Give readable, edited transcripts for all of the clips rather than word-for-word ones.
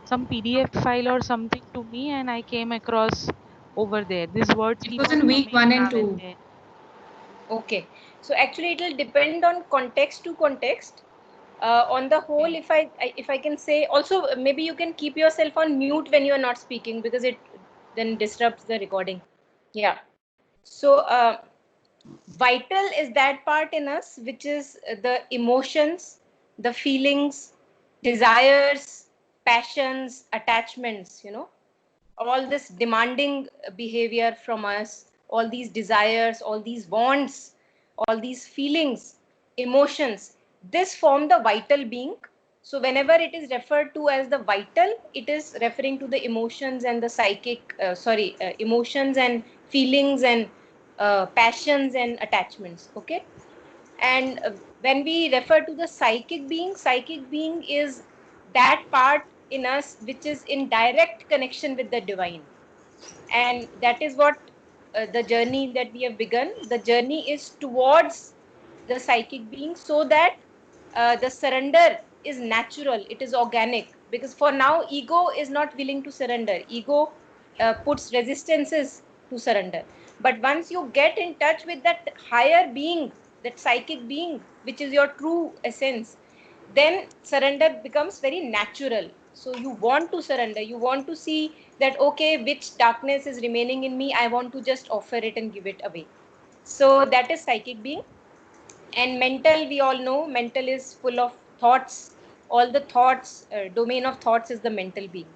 some PDF file or something to me, and I came across over there. These words It keep was on in week coming 1 and now and 2. then. Okay. So actually it will depend on context to context. On the whole, Okay. if I can say, also maybe you can keep yourself on mute when you are not speaking, because it then disrupts the recording. Yeah. So vital is that part in us which is the emotions, the feelings, desires, passions, attachments, all this demanding behavior from us, all these desires, all these wants, all these feelings, emotions, this form the vital being. So whenever it is referred to as the vital, it is referring to the emotions and the psychic, emotions and feelings and passions and attachments. Okay. And when we refer to the psychic being is that part in us which is in direct connection with the divine. And that is what the journey that we have begun. The journey is towards the psychic being, so that the surrender is natural, it is organic. Because for now, ego is not willing to surrender. Ego puts resistances to surrender. But once you get in touch with that higher being, that psychic being, which is your true essence, then surrender becomes very natural. So you want to surrender, you want to see that, okay, which darkness is remaining in me, I want to just offer it and give it away. So that is psychic being. And mental, we all know mental is full of thoughts. All the thoughts, domain of thoughts is the mental being.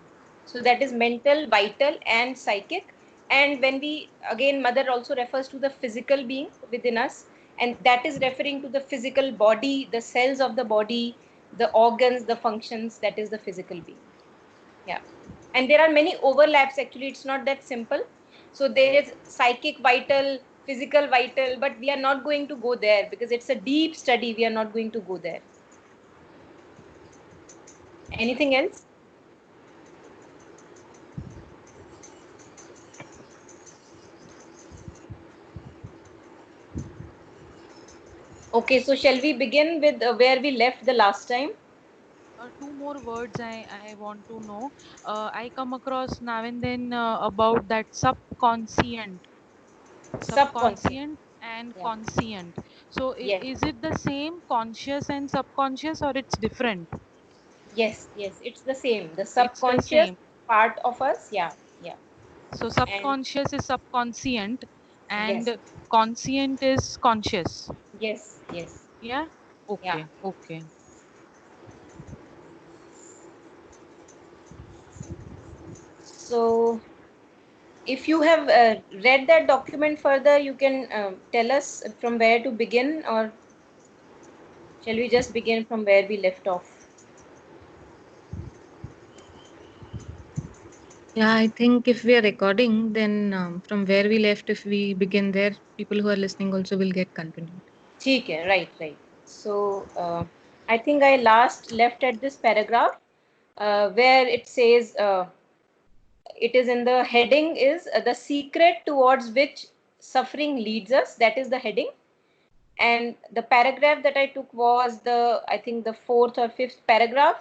So that is mental, vital and psychic. And when we, again, mother also refers to the physical being within us, and that is referring to the physical body, the cells of the body, the organs, the functions, that is the physical being. Yeah. And there are many overlaps, actually it's not that simple. So there is psychic vital, physical vital, but we are not going to go there because it's a deep study. We are not going to go there. Anything else? Okay, so shall we begin with where we left the last time? Two more words I want to know. I come across now and then about that Subconscious. subconscient and Yeah. conscient. So Yes. is it the same conscious and subconscious, or it's different? Yes. Yes. It's the same. The It's the subconscious same. part of us. Yeah. Yeah. So And subconscious is subconscient yes. and conscient is conscious. Yes. Yes. Yeah? Yeah. Okay, okay. So if you have read that document further, you can tell us from where to begin, or shall we just begin from where we left off? Yeah, I think if we are recording, then from where we left, if we begin there, people who are listening also will get continued. ठीक है, right, right. So I think I last left at this paragraph where it says, it is in the heading is the secret towards which suffering leads us. That is the heading. And the paragraph that I took was I think the fourth or fifth paragraph,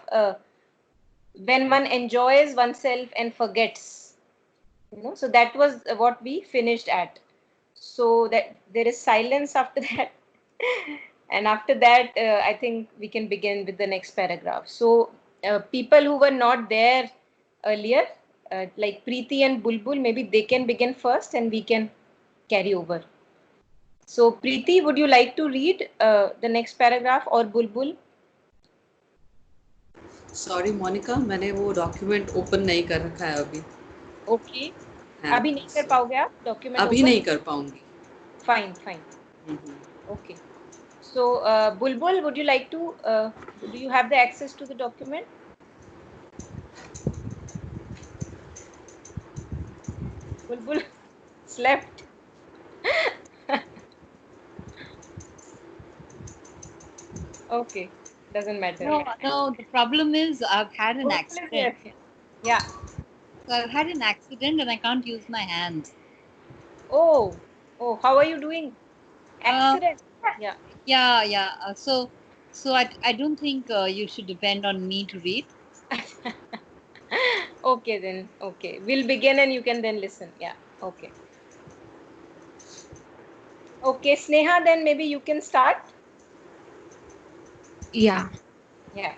when one enjoys oneself and forgets. So that was what we finished at. So that there is silence after that. And after that, I think we can begin with the next paragraph. So people who were not there earlier, like Preeti and Bulbul, maybe they can begin first and we can carry over. So Preeti, would you like to read the next paragraph, or Bulbul? Sorry Monica, मैंने वो document open नहीं कर रखा है अभी। Okay. हाँ, अभी नहीं कर so, पाओगे आप डॉक्यूमेंट अभी ओपन? नहीं कर पाऊंगी। Fine, fine. Okay. So, Bulbul, would you like to, do you have the access to the document? Bulbul slept. Okay, doesn't matter. No, no. The problem is I've had an Bulbul is accident. here. Yeah. So I've had an accident and I can't use my hands. Oh, oh, how are you doing? Uh, Accident. Yeah. yeah, yeah. So I don't think you should depend on me to read. Okay then. Okay. We'll begin and you can then listen. Yeah. Okay. Okay, Sneha, then maybe you can start. Yeah. Yeah.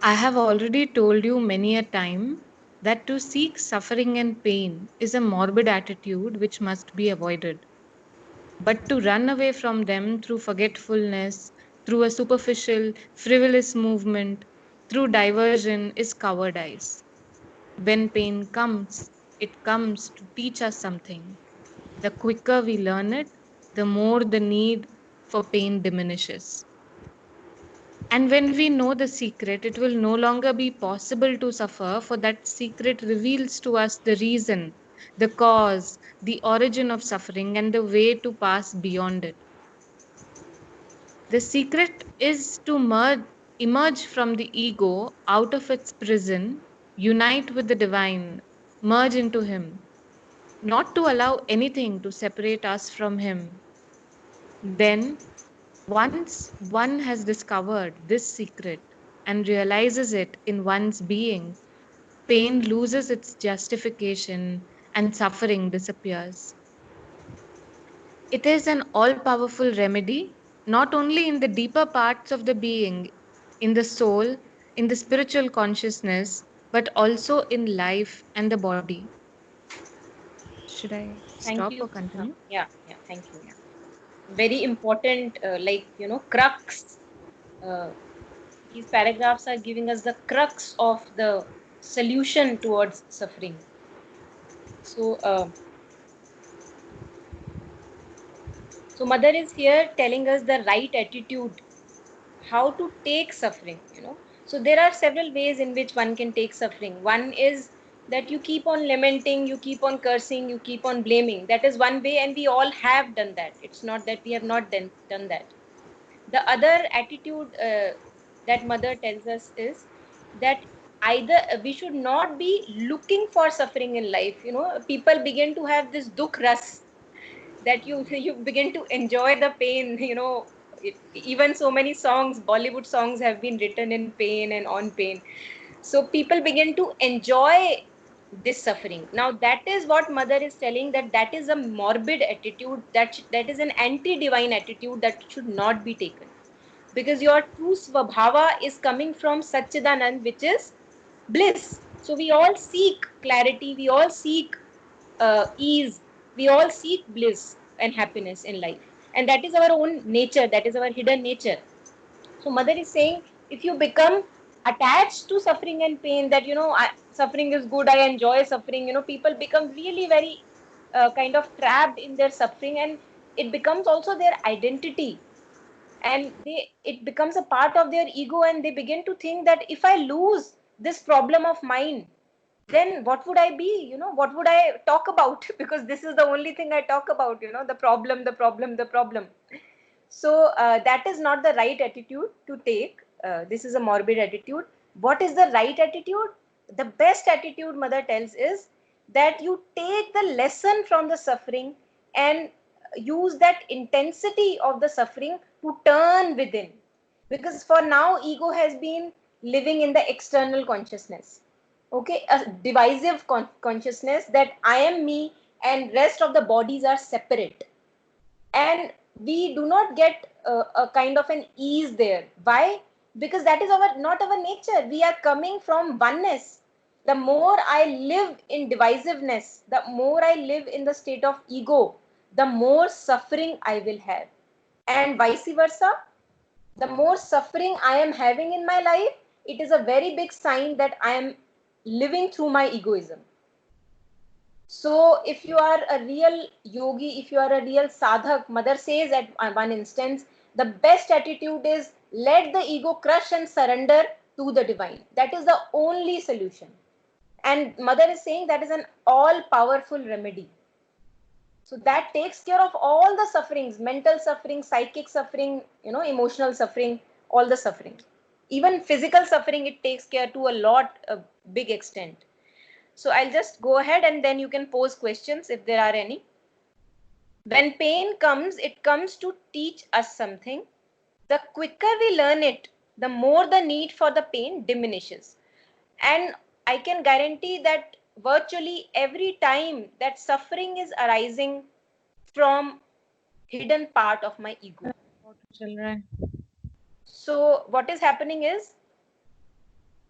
I have already told you many a time that to seek suffering and pain is a morbid attitude which must be avoided. But to run away from them through forgetfulness, through a superficial, frivolous movement, through diversion is cowardice. When pain comes, it comes to teach us something. The quicker we learn it, the more the need for pain diminishes. And when we know the secret, it will no longer be possible to suffer, for that secret reveals to us the reason, the cause, the origin of suffering, and the way to pass beyond it. The secret is to emerge from the ego out of its prison, unite with the divine, merge into Him, not to allow anything to separate us from Him. Then, once one has discovered this secret and realizes it in one's being, pain loses its justification and suffering disappears. It is an all powerful remedy, not only in the deeper parts of the being, in the soul, in the spiritual consciousness, but also in life and the body. Should I Thank stop you. or continue? Yeah. Yeah. Thank you. Very important, crux. Uh, these paragraphs are giving us the crux of the solution towards suffering. So Mother is here telling us the right attitude, how to take suffering. So there are several ways in which one can take suffering. One is that you keep on lamenting, you keep on cursing, you keep on blaming. That is one way, and we all have done that. It's not that we have not done that. The other attitude that Mother tells us is that either we should not be looking for suffering in life. People begin to have this dukh ras, that you begin to enjoy the pain. Even so many songs, Bollywood songs, have been written in pain and on pain. So people begin to enjoy this suffering. Now that is what Mother is telling, that is a morbid attitude, that is an anti divine attitude that should not be taken, because your true svabhava is coming from Satchidanand, which is bliss. So we all seek clarity, we all seek ease, we all seek bliss and happiness in life, and that is our own nature, that is our hidden nature. So Mother is saying, if you become attached to suffering and pain, that suffering is good, I enjoy suffering, people become really very kind of trapped in their suffering, and it becomes also their identity, and it becomes a part of their ego, and they begin to think that if I lose this problem of mine, then what would I be? What would I talk about? Because this is the only thing I talk about, the problem, the problem, the problem. So that is not the right attitude to take. This is a morbid attitude. What is the right attitude? The best attitude, Mother tells, is that you take the lesson from the suffering and use that intensity of the suffering to turn within. Because for now, ego has been living in the external consciousness. Okay, a divisive consciousness, that I am me and rest of the bodies are separate, and we do not get a kind of an ease there. Why? Because that is not our nature. We are coming from oneness. The more I live in divisiveness, the more I live in the state of ego, the more suffering I will have, and vice versa. The more suffering I am having in my life, it is a very big sign that I am living through my egoism. So if you are a real yogi, if you are a real sadhak, Mother says at one instance, the best attitude is let the ego crush and surrender to the divine. That is the only solution. And Mother is saying that is an all powerful remedy. So that takes care of all the sufferings, mental suffering, psychic suffering, emotional suffering, all the suffering. Even physical suffering, it takes care to a big extent. So I'll just go ahead and then you can pose questions if there are any. When pain comes, it comes to teach us something. The quicker we learn it, the more the need for the pain diminishes. And I can guarantee that virtually every time that suffering is arising from hidden part of my ego. Children. So what is happening is,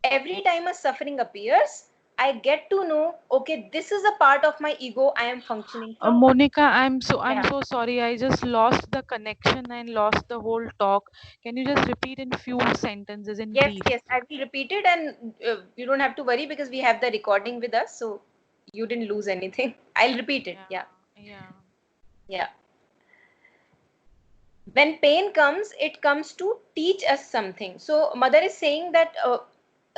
every time a suffering appears, I get to know, okay, this is a part of my ego I am functioning from. Monica, I'm Yeah. so sorry. I just lost the connection and lost the whole talk. Can you just repeat in few sentences in Yes, brief? yes, I will repeat it, and you don't have to worry because we have the recording with us, so you didn't lose anything. I'll repeat it. Yeah, Yeah, yeah. yeah. When pain comes, it comes to teach us something. So mother is saying that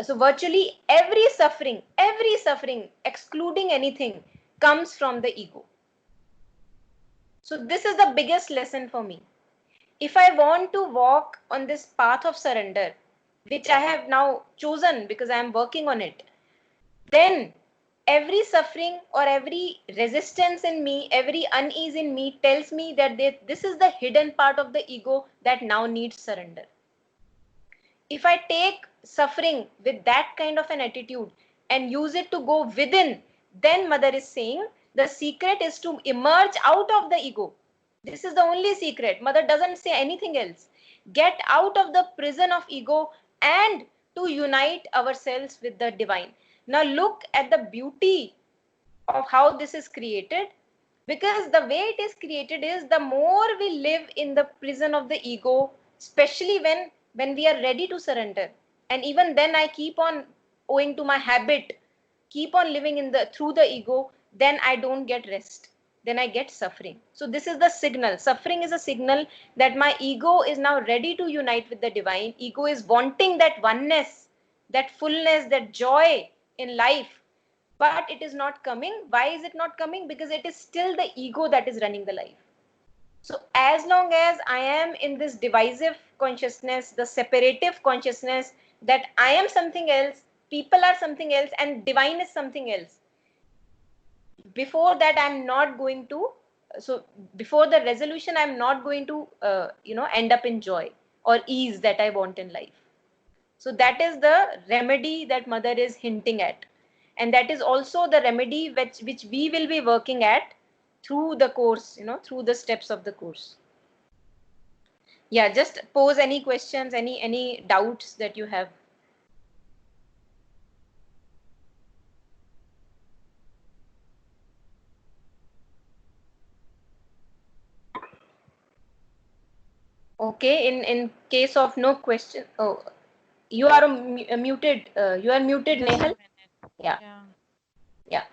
so virtually every suffering, excluding anything, comes from the ego. So this is the biggest lesson for me. If I want to walk on this path of surrender, which I have now chosen because I am working on it, then every suffering or every resistance in me, every unease in me tells me that this is the hidden part of the ego that now needs surrender. If I take suffering with that kind of an attitude and use it to go within, then mother is saying the secret is to emerge out of the ego. This is the only secret. Mother doesn't say anything else. Get out of the prison of ego and to unite ourselves with the divine. Now look at the beauty of how this is created, because the way it is created is, the more we live in the prison of the ego, especially when we are ready to surrender, and even then I keep on, owing to my habit, keep on living in the through the ego, then I don't get rest, then I get suffering. So this is the signal. Suffering is a signal that my ego is now ready to unite with the divine. Ego is wanting that oneness, that fullness, that joy in life, but it is not coming. Why is it not coming? Because it is still the ego that is running the life. So as long as I am in this divisive consciousness, the separative consciousness, that I am something else, people are something else, and divine is something else, before that I'm not going to, so before the resolution I'm not going to end up in joy or ease that I want in life. So that is the remedy that mother is hinting at. And that is also the remedy which we will be working at through the course, through the steps of the course. Yeah, just pose any questions, any doubts that you have. Okay, in case of no question, oh, you are muted. You are muted, Just a Nehal. minute. Yeah, Yeah. yeah.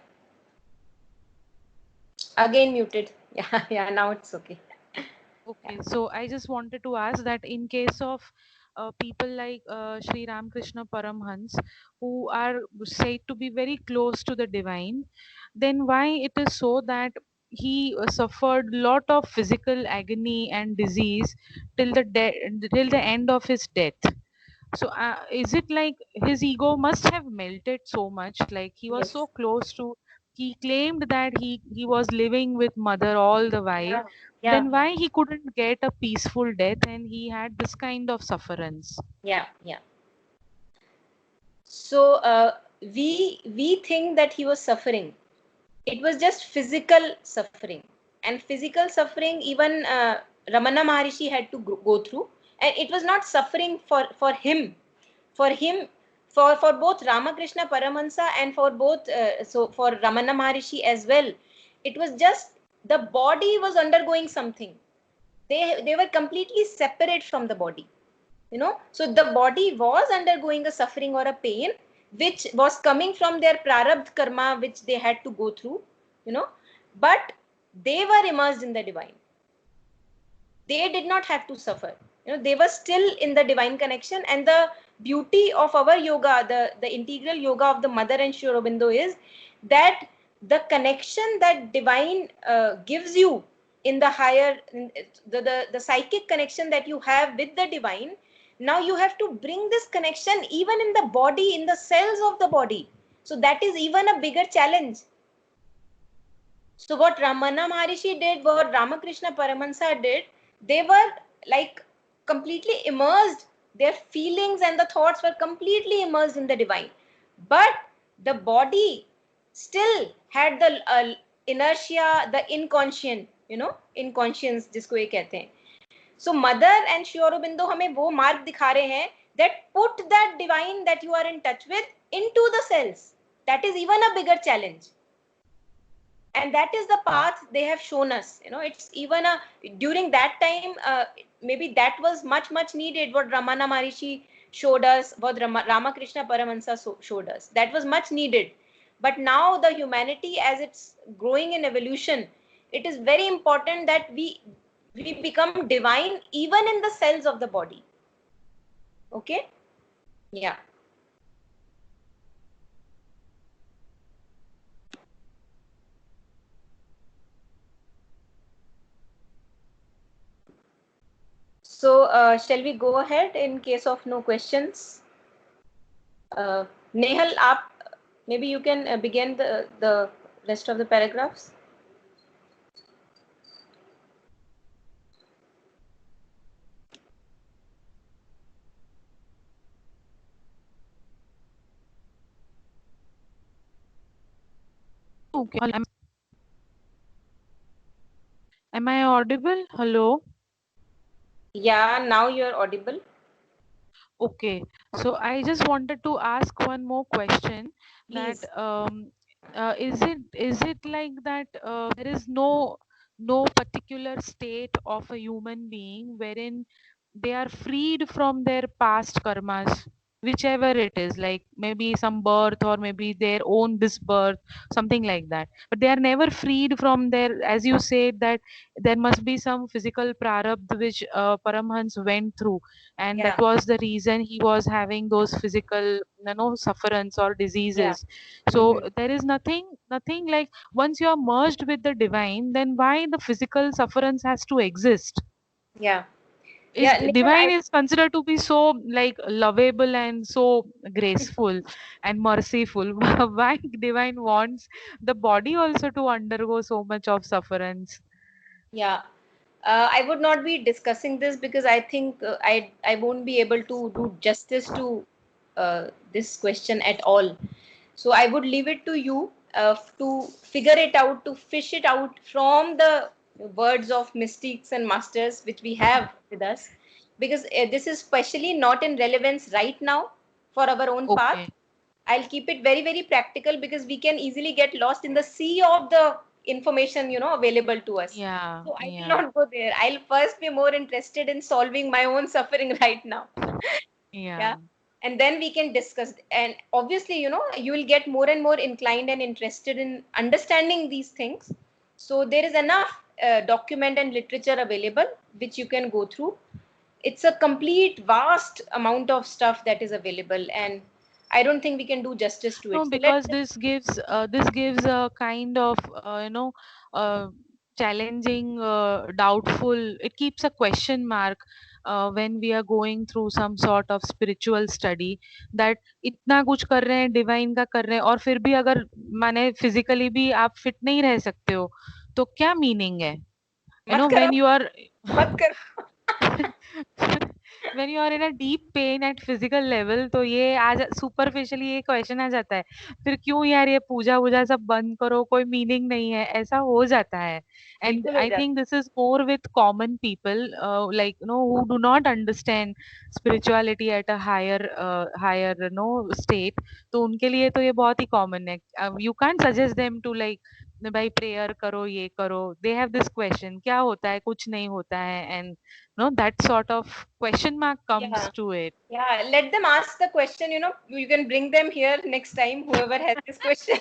Again muted. Yeah, yeah. Now it's okay. Yeah. Okay, so I just wanted to ask that in case of people like Sri Ramakrishna Paramhans, who are said to be very close to the divine, then why it is so that he suffered lot of physical agony and disease till the end of his death? So is it like his ego must have melted so much? Like he was so Yes. close to, he claimed that he was living with mother all the while. Yeah. Yeah. Then why he couldn't get a peaceful death and he had this kind of sufferance? Yeah. Yeah. So we think that he was suffering. It was just physical suffering, and physical suffering even Ramana Maharishi had to go through, and it was not suffering for him. For him, for both Ramakrishna Paramahansa and for both so for Ramana Maharishi as well, it was just the body was undergoing something. They were completely separate from the body, so the body was undergoing a suffering or a pain which was coming from their prarabdha karma which they had to go through, you know but they were immersed in the divine. They did not have to suffer. They were still in the divine connection. And the beauty of our yoga, the integral yoga of the mother and Sri Aurobindo, is that the connection that divine gives you in the higher, the psychic connection that you have with the divine, now you have to bring this connection even in the body, in the cells of the body. So that is even a bigger challenge. So what Ramana Maharishi did, what Ramakrishna Paramahansa did, they were like completely immersed Their feelings and the thoughts were completely immersed in the divine. But the body still had the inertia, the inconscient, inconscience जिसको ये कहते हैं. So Mother and Sri Aurobindo हमें वो मार्ग दिखा रहे हैं that put that divine that you are in touch with into the cells. That is even a bigger challenge. And that is the path they have shown us. It's even during that time, maybe that was much needed, what Ramana Maharishi showed us, what Ramakrishna Paramahansa showed us. That was much needed. But now the humanity, as it's growing in evolution, it is very important that we become divine even in the cells of the body. Okay? Yeah. So, shall we go ahead in case of no questions? Nehal, maybe you can begin the rest of the paragraphs. Okay. Am I audible? Hello? Yeah, now you're audible. Okay. So I just wanted to ask one more question. Please. That is it like that there is no particular state of a human being wherein they are freed from their past karmas, whichever it is, like maybe some birth or maybe their own this birth, something like that, but they are never freed from their, as you said, that there must be some physical prarabdha which Paramhans went through, and that Yeah. was the reason he was having those physical sufferance or Yeah. diseases. So there is nothing like, once you are merged with the divine, then why the physical sufferance has to exist? Yeah. Is Yeah. Nehal, divine is considered to be so like lovable and so graceful and merciful. Why divine wants the body also to undergo so much of sufferance? Yeah. I would not be discussing this because I think I won't be able to do justice to this question at all. So I would leave it to you to figure it out, to fish it out from the words of mystics and masters which we have with us, because this is especially not in relevance right now for our own path. Okay. I'll keep it very practical because we can easily get lost in the sea of the information available to us. Yeah, So I will yeah, not go there. I'll first be more interested in solving my own suffering right now. yeah. Yeah. And then we can discuss. And obviously, you will get more and more inclined and interested in understanding these things. So there is enough document and literature available which you can go through. It's a complete vast amount of stuff that is available, and I don't think we can do justice to No, it. So let's because this gives a kind of uh, challenging, doubtful. It keeps a question mark when we are going through some sort of spiritual study, that इतना कुछ कर रहे हैं, divine का कर रहे हैं, और फिर भी अगर माने physically भी आप fit नहीं रह सकते हो, तो क्या meaning है? मत When करो, you are मत करो. when you are in a deep pain at physical level, तो ये आज superficially ये question आ जाता है, फिर क्यों यार ये पूजा वूजा सब बंद करो, कोई meaning नहीं है, ऐसा हो जाता है. And बिल्कुल हो I जाता. think this is more with common people, like who do not understand spirituality at a higher state. तो उनके लिए तो ये बहुत ही common है. You can't suggest them to like भाई प्रेयर करो, ये करो. They have this question, क्या होता है, कुछ नहीं होता है, and no, that sort of question mark comes Yeah. to it. Yeah, let them ask the question. You can bring them here next time, whoever has this question.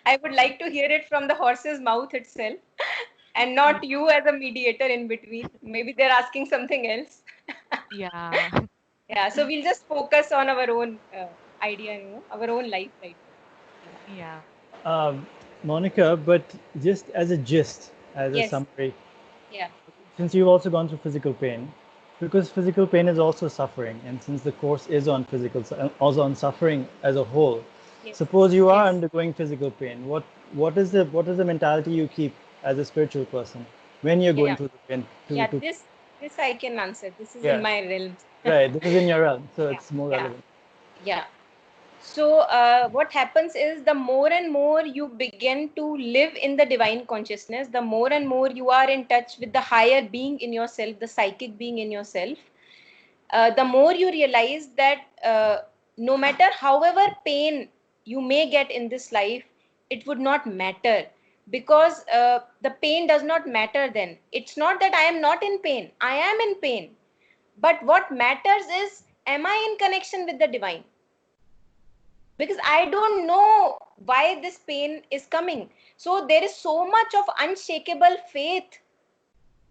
I would like to hear it from the horse's mouth itself and not you as a mediator in between. Maybe they're asking something else. Yeah. Yeah, so we'll just focus on our own idea, our own life right now. Yeah. Um, Monica, but just as a gist, as a Yes. summary, Yeah. since you've also gone through physical pain, because physical pain is also suffering, and since the course is on also on suffering as a whole, Yes. suppose you are Yes. undergoing physical pain, what is the mentality you keep as a spiritual person when you're going Yeah. through the pain? Yeah, this I can answer. This is in Yeah. my realm. Right. This is in your realm, so it's more Yeah. relevant. Yeah. So what happens is, the more and more you begin to live in the divine consciousness, the more and more you are in touch with the higher being in yourself, the psychic being in yourself, the more you realize that no matter however pain you may get in this life, it would not matter, because the pain does not matter then. It's not that I am not in pain, I am in pain, but what matters is, am I in connection with the divine? Because I don't know why this pain is coming. So there is so much of unshakable faith.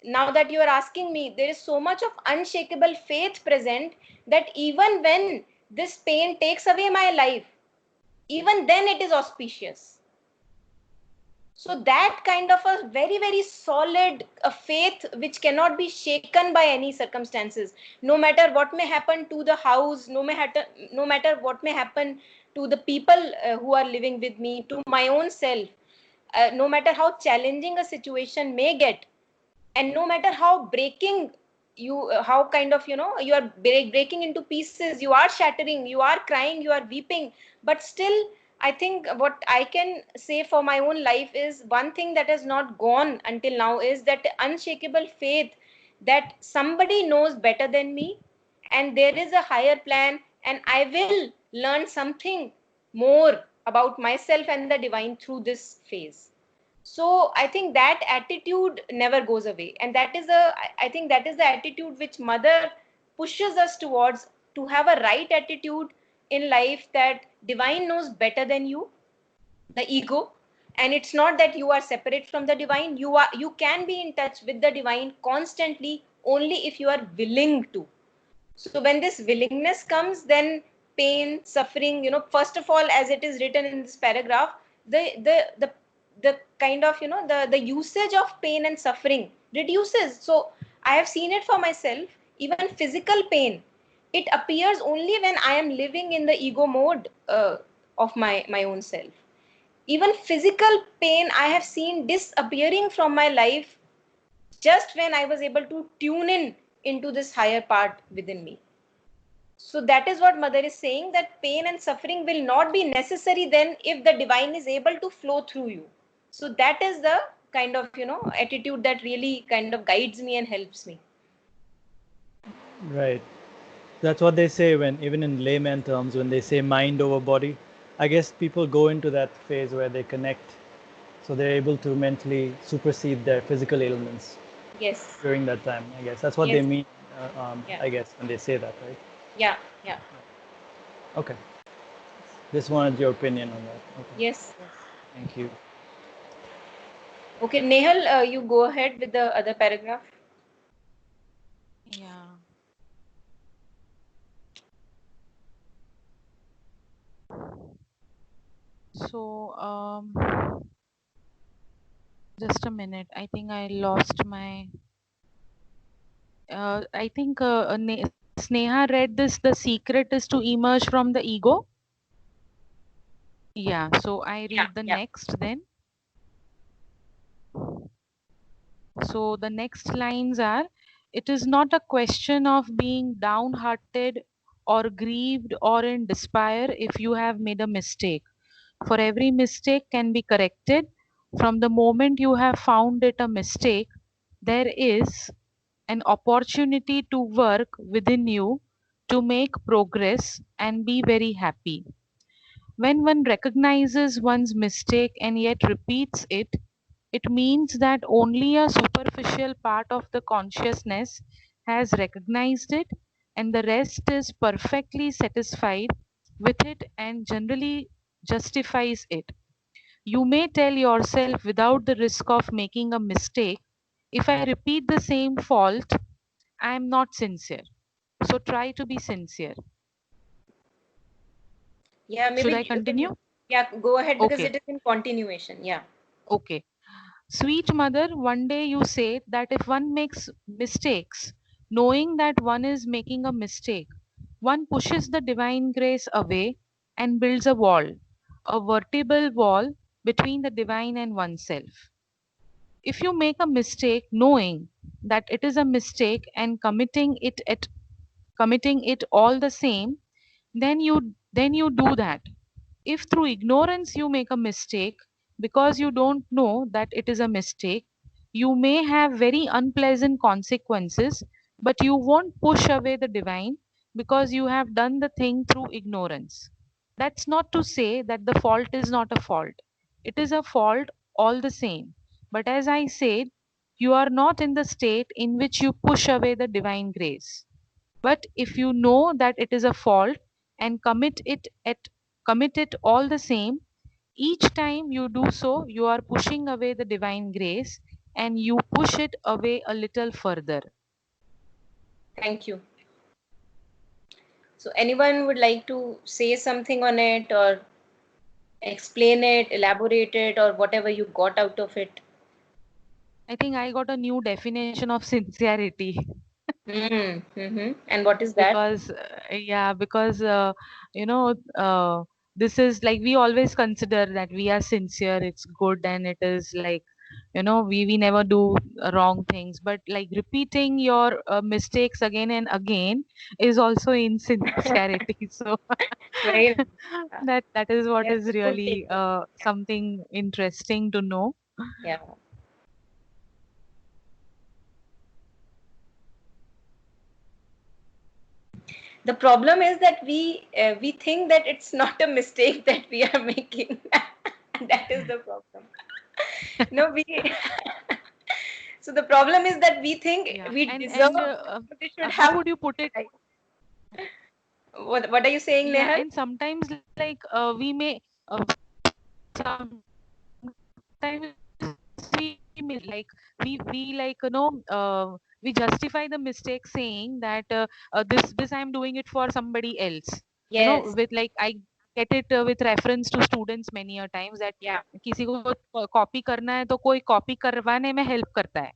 Now that you are asking me, there is so much of unshakable faith present, that even when this pain takes away my life, even then it is auspicious. So that kind of a very, very solid faith which cannot be shaken by any circumstances, no matter what may happen to the house, no matter what may happen to the people who are living with me, to my own self, no matter how challenging a situation may get, and no matter how breaking you, how kind of, you are breaking into pieces, you are shattering, you are crying, you are weeping, but still, I think what I can say for my own life is, one thing that has not gone until now is that unshakable faith that somebody knows better than me, and there is a higher plan, and I will learn something more about myself and the divine through this phase. So I think that attitude never goes away, and that is I think that is the attitude which mother pushes us towards, to have a right attitude in life, that divine knows better than you, the ego. And it's not that you are separate from the divine, you can be in touch with the divine constantly, only if you are willing to. So when this willingness comes, then pain, suffering, first of all, as it is written in this paragraph, the kind of, the usage of pain and suffering reduces. So I have seen it for myself. Even physical pain, it appears only when I am living in the ego mode of my own self. Even physical pain I have seen disappearing from my life, just when I was able to tune in into this higher part within me. So that is what mother is saying, that pain and suffering will not be necessary then, if the divine is able to flow through you. So that is the kind of, attitude that really kind of guides me and helps me. Right. That's what they say when, even in layman terms, when they say mind over body. I guess people go into that phase where they connect, so they're able to mentally supersede their physical ailments Yes. during that time. I guess that's what they Yes. mean. Yeah. I guess when they say that, right? Yeah. Yeah. Okay. Just wanted your opinion on that. Okay. Yes. Yes. Thank you. Okay, Nehal, you go ahead with the other paragraph. Yeah. So, just a minute. I think I lost my. I think Sneha read this. The secret is to emerge from the ego. Yeah. So I Yeah. read the Yeah. next then. So the next lines are: it is not a question of being downhearted or grieved or in despair if you have made a mistake. For every mistake can be corrected. From the moment you have found it a mistake, there is an opportunity to work within you to make progress and be very happy. When one recognizes one's mistake and yet repeats it, it means that only a superficial part of the consciousness has recognized it, and the rest is perfectly satisfied with it and generally justifies it. You may tell yourself without the risk of making a mistake, if I repeat the same fault, I am not sincere. So try to be sincere. Yeah, Should maybe I you can, continue? yeah, go ahead, because Okay, it is in continuation. Yeah. okay. Sweet mother, one day you say that if one makes mistakes, knowing that one is making a mistake, one pushes the divine grace away and builds a vertebral wall between the divine and oneself. If you make a mistake knowing that it is a mistake and committing it all the same, then you do that. If through ignorance you make a mistake because you don't know that it is a mistake, you may have very unpleasant consequences, but you won't push away the divine because you have done the thing through ignorance. That's not to say that the fault is not a fault. It is a fault all the same. But as I said, you are not in the state in which you push away the divine grace. But if you know that it is a fault and commit it all the same, each time you do so, you are pushing away the divine grace and you push it away a little further. Thank you. So anyone would like to say something on it or explain it, elaborate it, or whatever you got out of it? I think I got a new definition of sincerity. And what is that? Because because you know this is like, we always consider that we are sincere, it's good, and it is like, we never do wrong things, but like repeating your mistakes again and again is also insincerity. So Very, that is what is that's a good really takeaway. something interesting to know. Yeah. The problem is that we think that it's not a mistake that we are making. That is the problem. No, we. So the problem is that we think Yeah, we deserve. and We should how have. would you put it? What are you saying, Yeah, Nehal? and sometimes like we may sometimes we like we justify the mistake saying that this I'm doing it for somebody else, Yes. with like I get it with reference to students many a times that Yeah. किसी को copy करना है तो कोई copy करवाने में help करता है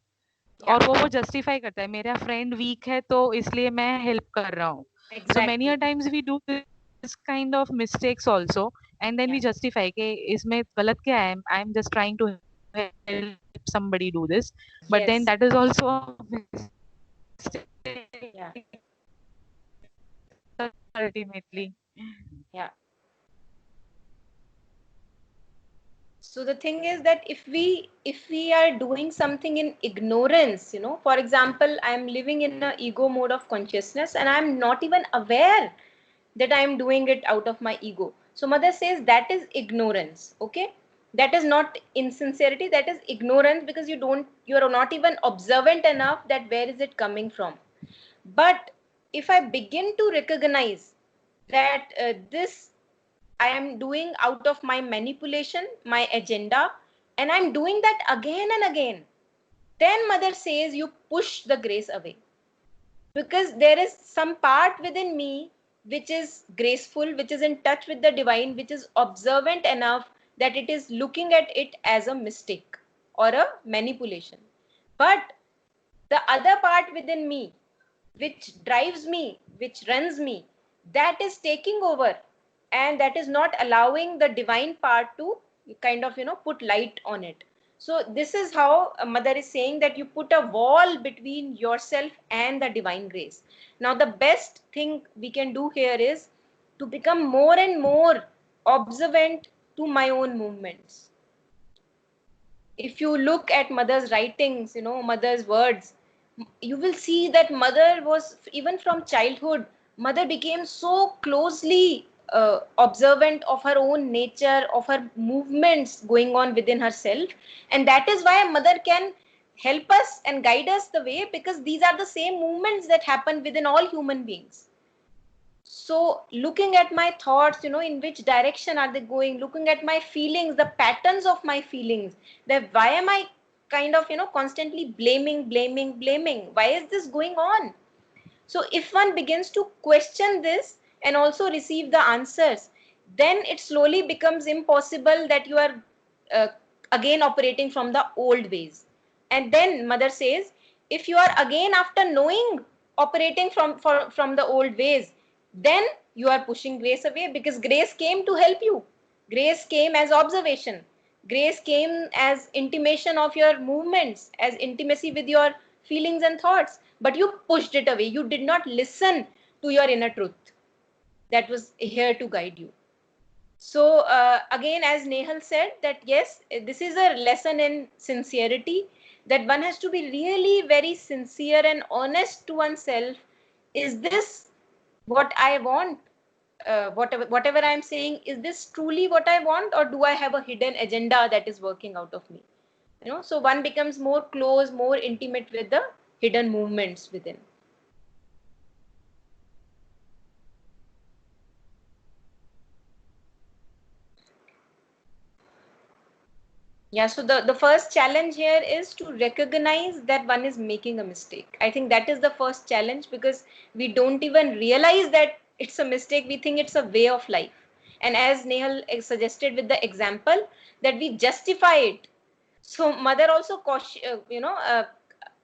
Yeah. और वो जस्टिफाई करता है, मेरा फ्रेंड वीक है तो इसलिए मैं हेल्प कर रहा हूँ. So many Exactly. a times we do this kind of mistakes also, and then Yeah. we justify कि इसमें गलत क्या है, I'm just trying to help somebody do this, but then Yes. that is also a mistake Yeah. ultimately. Yeah. So the thing is that if we are doing something in ignorance, for example, I'm living in a ego mode of consciousness and I'm not even aware that I'm doing it out of my ego. So mother says that is ignorance. Okay, that is not insincerity, that is ignorance, because you are not even observant enough that where is it coming from. But if I begin to recognize that this I am doing out of my manipulation, my agenda, and I'm doing that again and again, then mother says you push the grace away, because there is some part within me which is graceful, which is in touch with the divine, which is observant enough that it is looking at it as a mistake or a manipulation. But the other part within me, which drives me, which runs me, that is taking over, and that is not allowing the divine part to kind of put light on it. So this is how a mother is saying that you put a wall between yourself and the divine grace. Now the best thing we can do here is to become more and more observant to my own movements. If you look at mother's writings, mother's words, you will see that mother was, even from childhood, mother became so closely observant of her own nature, of her movements going on within herself. And that is why mother can help us and guide us the way, because these are the same movements that happen within all human beings. So looking at my thoughts, in which direction are they going, looking at my feelings, the patterns of my feelings, that why am I kind of constantly blaming, why is this going on? So if one begins to question this and also receive the answers, then it slowly becomes impossible that you are uh, again operating from the old ways. And then mother says, if you are again, after knowing, operating from the old ways, then you are pushing grace away, because grace came to help you. Grace came as observation. Grace came as intimation of your movements, as intimacy with your feelings and thoughts, but you pushed it away. You did not listen to your inner truth that was here to guide you. So again, as Nehal said, that yes, this is a lesson in sincerity, that one has to be really very sincere and honest to oneself. Is this what I want? Whatever I'm saying, is this truly what I want, or do I have a hidden agenda that is working out of me? So one becomes more close, more intimate with the hidden movements within. Yeah, so the first challenge here is to recognize that one is making a mistake. I think that is the first challenge, because we don't even realize that it's a mistake. We think it's a way of life. And as Nehal suggested with the example, that we justify it. So mother also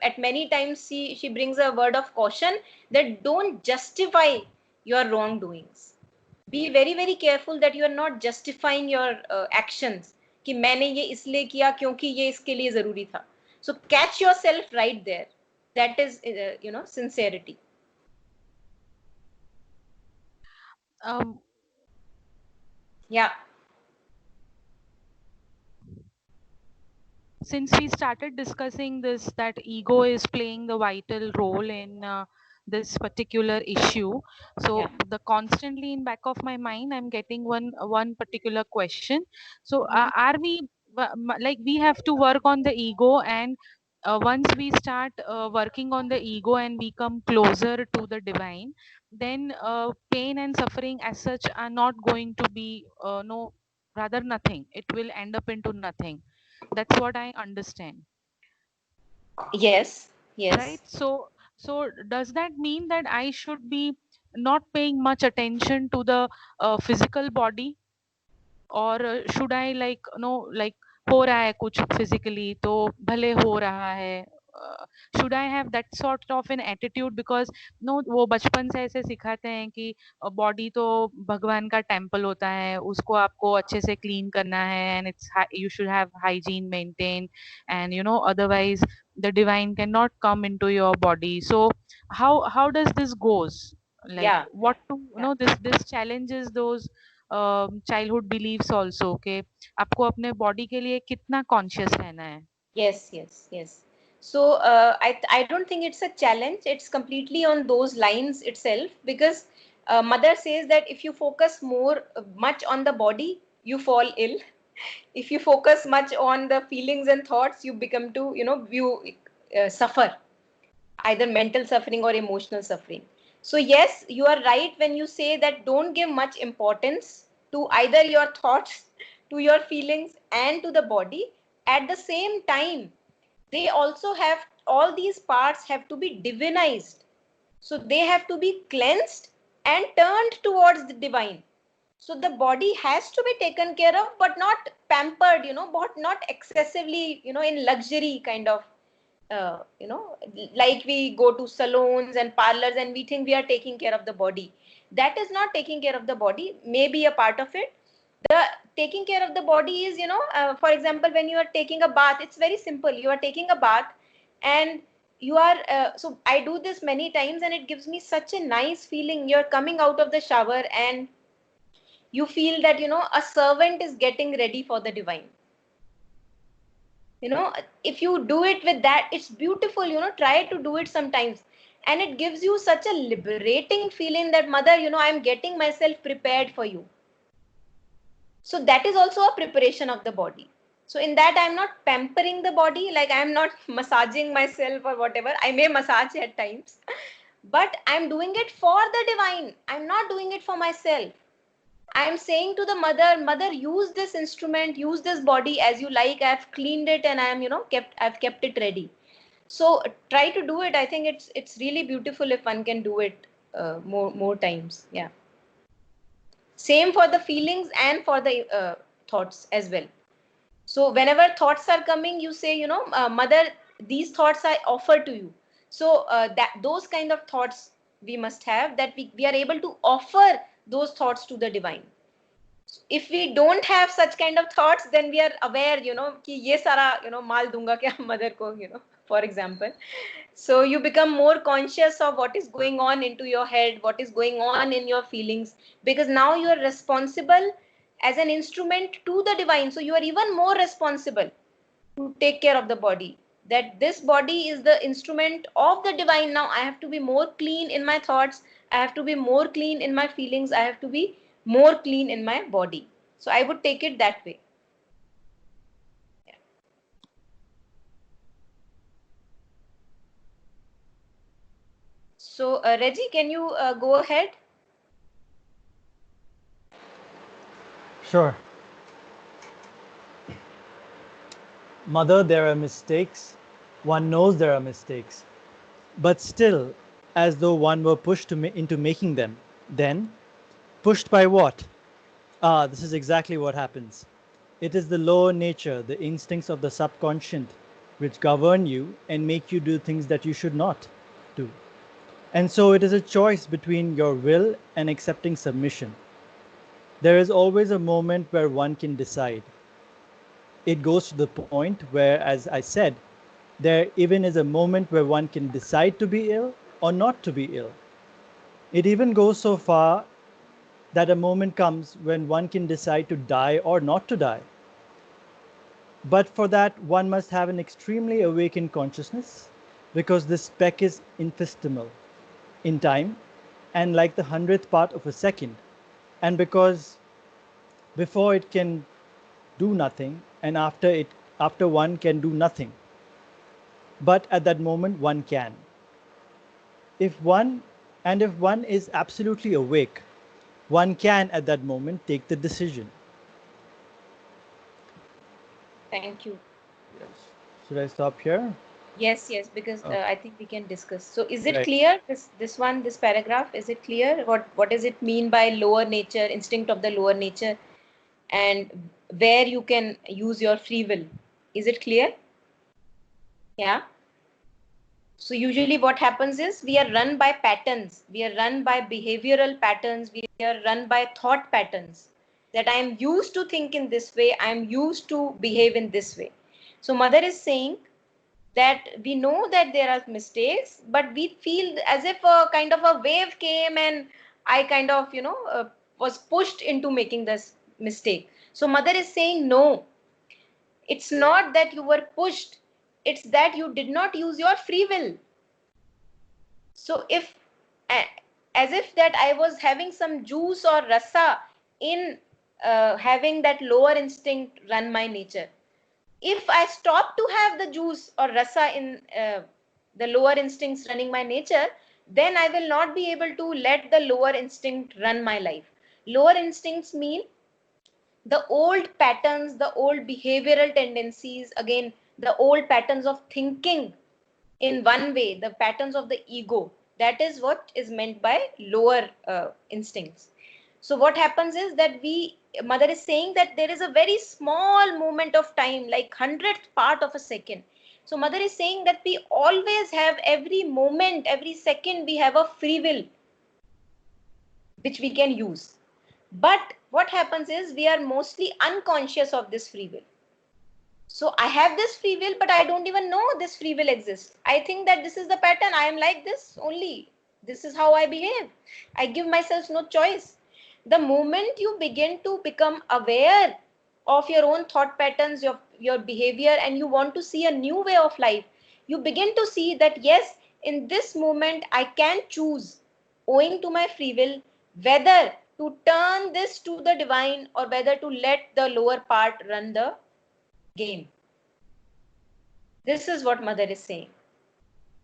at many times she brings a word of caution, that don't justify your wrongdoings. Be very very careful that you are not justifying your actions, कि मैंने ये इसलिए किया क्योंकि ये इसके लिए जरूरी था. So catch yourself right there. That is sincerity. Um, Yeah. since we started discussing this, that ego is playing the vital role in this particular issue, so Yeah. the constantly in back of my mind I'm getting one particular question. So are we like we have to work on the ego, and once we start working on the ego and we come closer to the divine, then pain and suffering as such are not going to be no, rather nothing, it will end up into nothing. That's what I understand. Yes. Yes. Right? So does that mean that I should be not paying much attention to the physical body, और should I like like हो रहा है कुछ physically तो भले हो रहा है, should I have that sort of an attitude? Because वो बचपन से ऐसे सिखाते हैं कि बॉडी तो भगवान का टेम्पल होता है, उसको आपको अच्छे से क्लीन करना है, and it's you should have hygiene maintained, and otherwise the divine cannot come into your body. So how does this goes, like Yeah. what to Yeah. this challenges those childhood believes also के आपको अपने body के लिए कितना conscious रहना है. Yes, yes, yes. So I don't think it's a challenge. It's completely on those lines itself, because mother says that if you focus much on the body, you fall ill. If you focus much on the feelings and thoughts, you become to you suffer, either mental suffering or emotional suffering. So yes, you are right when you say that don't give much importance to either your thoughts, to your feelings, and to the body. At the same time, they also have, all these parts have to be divinized. So they have to be cleansed and turned towards the divine. So the body has to be taken care of, but not pampered, but not excessively, in luxury kind of, uh, you know, like we go to salons and parlors and we think we are taking care of the body. That is not taking care of the body, maybe a part of it. The taking care of the body is, for example, when you are taking a bath, it's very simple. You are taking a bath and you are, so I do this many times and it gives me such a nice feeling. You're coming out of the shower and you feel that, a servant is getting ready for the divine. If you do it with that, it's beautiful. Try to do it sometimes, and it gives you such a liberating feeling that mother, I'm getting myself prepared for you. So that is also a preparation of the body. So in that, I'm not pampering the body, like I'm not massaging myself or whatever. I may massage at times, but I'm doing it for the divine. I'm not doing it for myself. I am saying to the mother, use this instrument, use this body as you like. I've cleaned it and I am, I've kept it ready. So try to do it. I think it's really beautiful if one can do it more times. Yeah. Same for the feelings and for the thoughts as well. So whenever thoughts are coming, you say, mother, these thoughts I offer to you. So that those kind of thoughts we must have, that we are able to offer those thoughts to the divine. If we don't have such kind of thoughts, then we are aware, कि ये सारा, माल दूंगा क्या mother को, for example. So you become more conscious of what is going on into your head, what is going on in your feelings, because now you are responsible as an instrument to the divine. So you are even more responsible to take care of the body, that this body is the instrument of the divine. Now I have to be more clean in my thoughts, I have to be more clean in my feelings, I have to be more clean in my body. So I would take it that way. Yeah. So Reggie, can you go ahead? Sure. Mother, there are mistakes. One knows there are mistakes. But still, as though one were pushed into making them. Then, pushed by what? Ah, this is exactly what happens. It is the lower nature, the instincts of the subconscious, which govern you and make you do things that you should not do. And so it is a choice between your will and accepting submission. There is always a moment where one can decide. It goes to the point where, as I said, there even is a moment where one can decide to be ill or not to be ill. It even goes so far that a moment comes when one can decide to die or not to die. But for that, one must have an extremely awakened consciousness, because this speck is infinitesimal in time and like the 100th part of a second. And because before it can do nothing, and after one can do nothing. But at that moment, one can. If one is absolutely awake, one can at that moment take the decision. Thank you. Yes. Should I stop here? Yes, yes, because Okay. I think we can discuss. So is it Right. clear, this paragraph, is it clear? What does it mean by lower nature, instinct of the lower nature, and where you can use your free will? Is it clear? Yeah. So usually what happens is we are run by patterns, we are run by behavioral patterns, we are run by thought patterns, that I am used to think in this way, I am used to behave in this way. So mother is saying that we know that there are mistakes, but we feel as if a kind of a wave came and I kind of, was pushed into making this mistake. So mother is saying, no, it's not that you were pushed, it's that you did not use your free will. So if, as if that I was having some juice or rasa in having that lower instinct run my nature. If I stop to have the juice or rasa in the lower instincts running my nature, then I will not be able to let the lower instinct run my life. Lower instincts mean the old patterns, the old behavioral tendencies, again, the old patterns of thinking in one way, the patterns of the ego. That is what is meant by lower instincts. So what happens is that mother is saying that there is a very small moment of time, like 100th part of a second. So mother is saying that we always have, every moment, every second, we have a free will which we can use. But what happens is we are mostly unconscious of this free will. So I have this free will, but I don't even know this free will exists. I think that this is the pattern. I am like this only. This is how I behave. I give myself no choice. The moment you begin to become aware of your own thought patterns, your behavior, and you want to see a new way of life, you begin to see that yes, in this moment, I can choose, owing to my free will, whether to turn this to the divine or whether to let the lower part run the game. This is what mother is saying.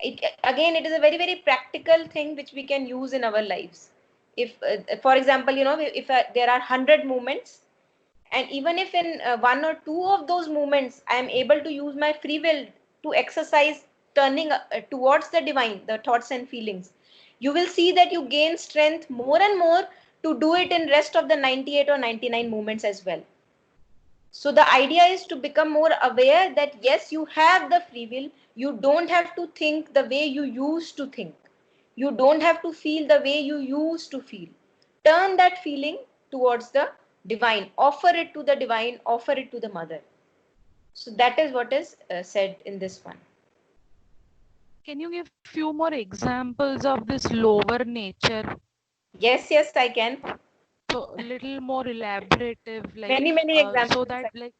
Again, it is a very, very practical thing which we can use in our lives. If, for example, if there are 100 movements, and even if in one or two of those movements, I am able to use my free will to exercise turning towards the divine, the thoughts and feelings, you will see that you gain strength more and more to do it in rest of the 98 or 99 movements as well. So the idea is to become more aware that yes, you have the free will. You don't have to think the way you used to think. You don't have to feel the way you used to feel. Turn that feeling towards the divine. Offer it to the divine. Offer it to the mother. So that is what is said in this one. Can you give few more examples of this lower nature? Yes, I can. So a little more elaborative, like Many so examples. that like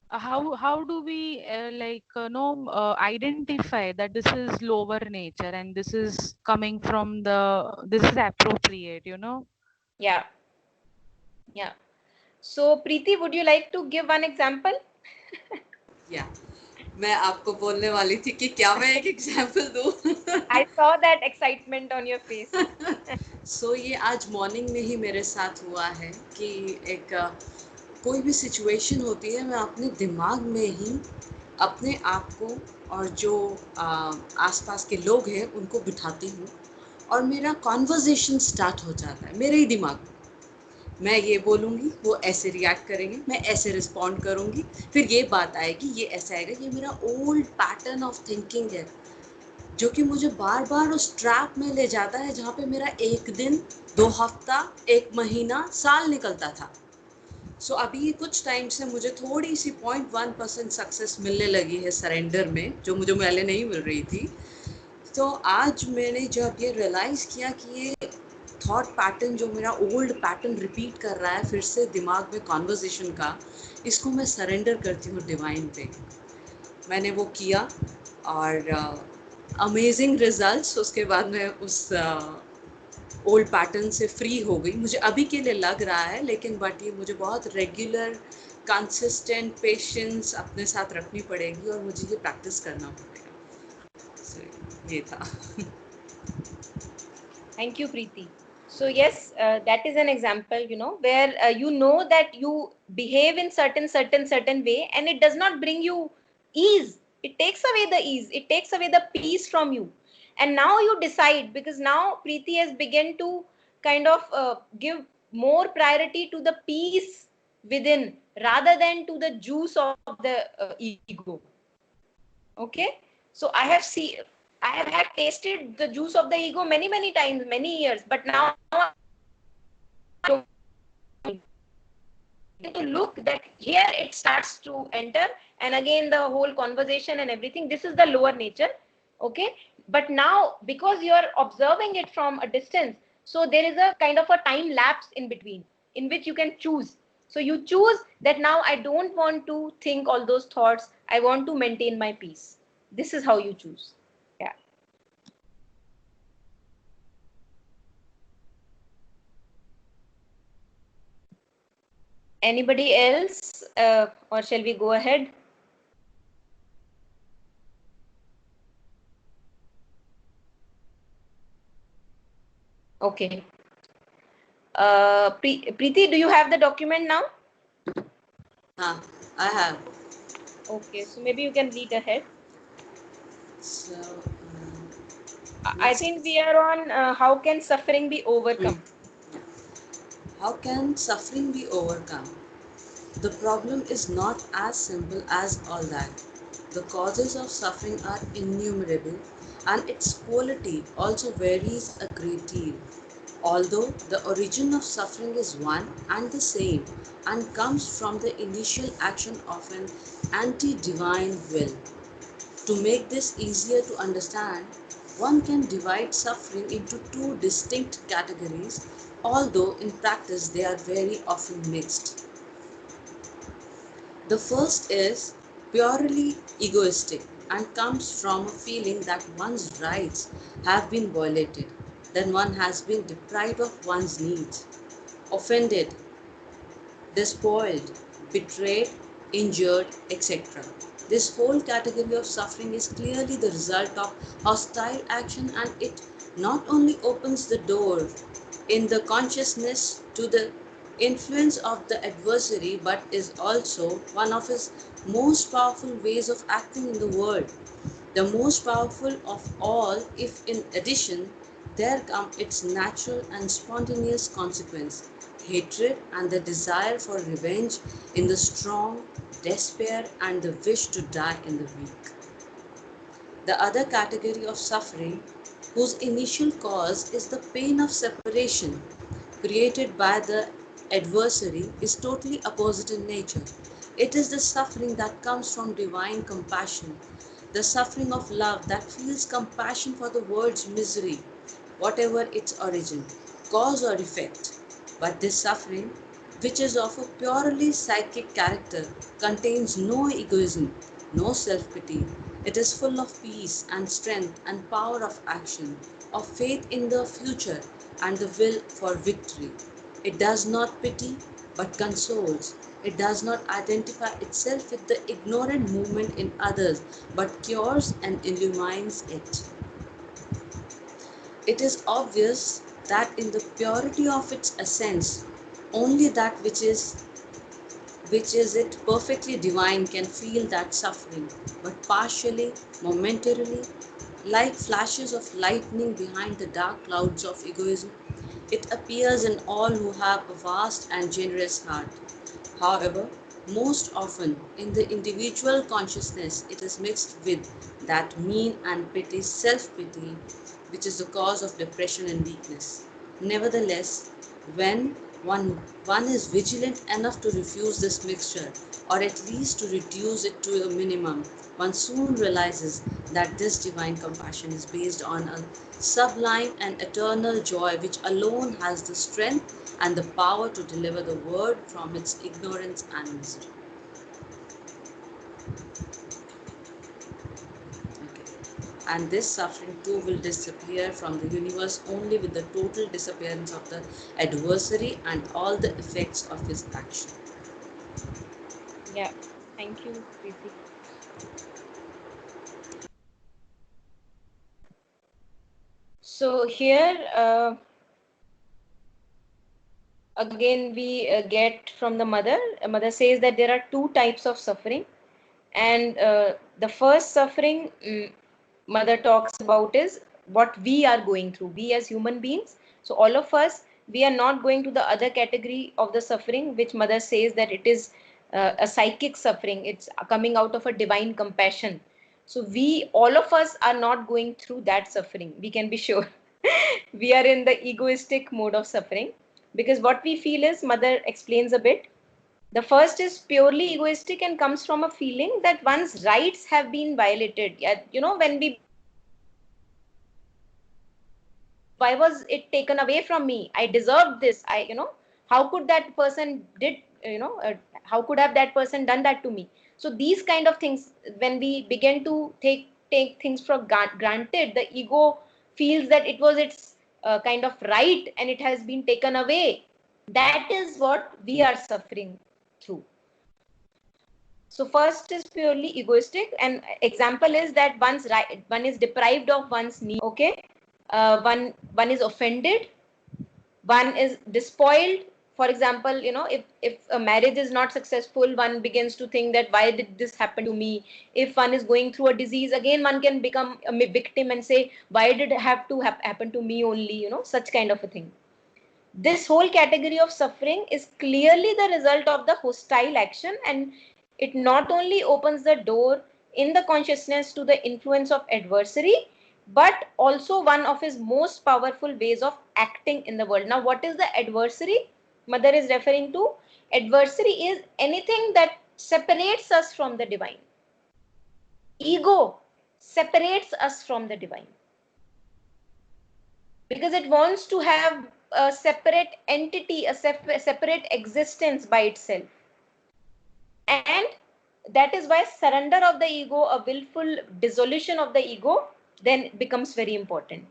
how do we know identify that this is lower nature and this is coming from this is appropriate, you know? Yeah. So Preeti, would you like to give one example? या मैं आपको बोलने वाली थी कि क्या मैं एक एग्जांपल दूं. I saw that excitement on your face. सो ये आज मॉर्निंग में ही मेरे साथ हुआ है कि एक कोई भी सिचुएशन होती है, मैं अपने दिमाग में ही अपने आप को और जो आसपास के लोग हैं उनको बिठाती हूँ और मेरा कॉन्वर्जेशन स्टार्ट हो जाता है मेरे ही दिमाग में. मैं ये बोलूँगी, वो ऐसे रिएक्ट करेंगे, मैं ऐसे रिस्पॉन्ड करूँगी, फिर ये बात आएगी, ये ऐसा आएगा. ये मेरा ओल्ड पैटर्न ऑफ थिंकिंग है जो कि मुझे बार बार उस ट्रैप में ले जाता है जहाँ पे मेरा एक दिन, 2 हफ्ता, 1 महीना, साल निकलता था. सो अभी ये कुछ टाइम से मुझे थोड़ी सी 0.1% सक्सेस मिलने लगी है सरेंडर में, जो मुझे पहले नहीं मिल रही थी. तो आज मैंने जब ये रियलाइज़ किया कि ये थॉट पैटर्न जो मेरा ओल्ड पैटर्न रिपीट कर रहा है फिर से दिमाग में कॉन्वर्जेशन का, इसको मैं सरेंडर करती हूँ डिवाइन पे. मैंने वो किया और अमेजिंग रिजल्ट्स. उसके बाद मैं उस ओल्ड पैटर्न से फ्री हो गई. मुझे अभी के लिए लग रहा है, लेकिन बट ये मुझे बहुत रेगुलर, कंसिस्टेंट पेशेंस अपने साथ रखनी पड़ेगी और मुझे ये प्रैक्टिस करना पड़ेगा. so, ये था. Thank you, Preeti. So yes, that is an example, where you know that you behave in certain way, and it does not bring you ease. It takes away the ease. It takes away the peace from you. And now you decide, because now Preeti has begun to kind of give more priority to the peace within rather than to the juice of the ego. Okay, so I have had tasted the juice of the ego many times, many years, but now to look that here it starts to enter, and again the whole conversation and everything, this is the lower nature. Okay, but now because you are observing it from a distance, so there is a kind of a time lapse in between in which you can choose. So you choose that now I don't want to think all those thoughts, I want to maintain my peace. This is how you choose. Yeah. Anybody else, or shall we go ahead? Okay. Preeti, do you have the document now? I have. Okay, so maybe you can read ahead. So, I think we are on how can suffering be overcome? How can suffering be overcome? The problem is not as simple as all that. The causes of suffering are innumerable and its quality also varies a great deal. Although the origin of suffering is one and the same and comes from the initial action of an anti-divine will. To make this easier to understand, one can divide suffering into two distinct categories, although in practice they are very often mixed. The first is purely egoistic and comes from a feeling that one's rights have been violated, that one has been deprived of one's needs, offended, despoiled, betrayed, injured, etc. This whole category of suffering is clearly the result of hostile action, and it not only opens the door in the consciousness to the influence of the adversary but is also one of his most powerful ways of acting in the world. The most powerful of all, if in addition there come its natural and spontaneous consequence, hatred and the desire for revenge in the strong, despair and the wish to die in the weak. The other category of suffering, whose initial cause is the pain of separation created by the adversary, is totally opposite in nature. It is the suffering that comes from divine compassion, the suffering of love that feels compassion for the world's misery, whatever its origin, cause or effect. But this suffering, which is of a purely psychic character, contains no egoism, no self pity. It is full of peace and strength and power of action, of faith in the future and the will for victory. It does not pity but consoles. It does not identify itself with the ignorant movement in others but cures and illumines it. It is obvious that in the purity of its essence, only that which is it perfectly divine can feel that suffering, but partially, momentarily, like flashes of lightning behind the dark clouds of egoism, it appears in all who have a vast and generous heart. However, most often in the individual consciousness, it is mixed with that mean and petty self pity, which is the cause of depression and weakness. Nevertheless, when one is vigilant enough to refuse this mixture, or at least to reduce it to a minimum, one soon realizes that this divine compassion is based on a sublime and eternal joy which alone has the strength and the power to deliver the world from its ignorance and misery. Okay. And this suffering too will disappear from the universe only with the total disappearance of the adversary and all the effects of his action. Yeah. Thank you, Preeti. So here, again, we get from the mother. Mother says that there are two types of suffering, and the first suffering mother talks about is what we are going through. We as human beings. So all of us, we are not going to the other category of the suffering, which mother says that it is a psychic suffering. It's coming out of a divine compassion. So we, all of us, are not going through that suffering. We can be sure. We are in the egoistic mode of suffering, because what we feel is, mother explains a bit. The first is purely egoistic and comes from a feeling that one's rights have been violated. Yeah, you know, when we begin to think that why was it taken away from me? I deserved this. How could that person how could have that person done that to me? So these kind of things, when we begin to take things for granted, the ego feels that it was its kind of right and it has been taken away. That is what we are suffering through. So first is purely egoistic, and example is that one is deprived of one's need. Okay, one is offended, one is despoiled. For example, if a marriage is not successful, one begins to think that why did this happen to me? If one is going through a disease, again one can become a victim and say, why did it have to happen to me only? Such kind of a thing. This whole category of suffering is clearly the result of the hostile action, and it not only opens the door in the consciousness to the influence of adversary, but also one of his most powerful ways of acting in the world. Now, what is the adversary mother is referring to? Adversary is anything that separates us from the divine. Ego separates us from the divine, because it wants to have a separate entity, a separate existence by itself. And that is why surrender of the ego, a willful dissolution of the ego, then becomes very important.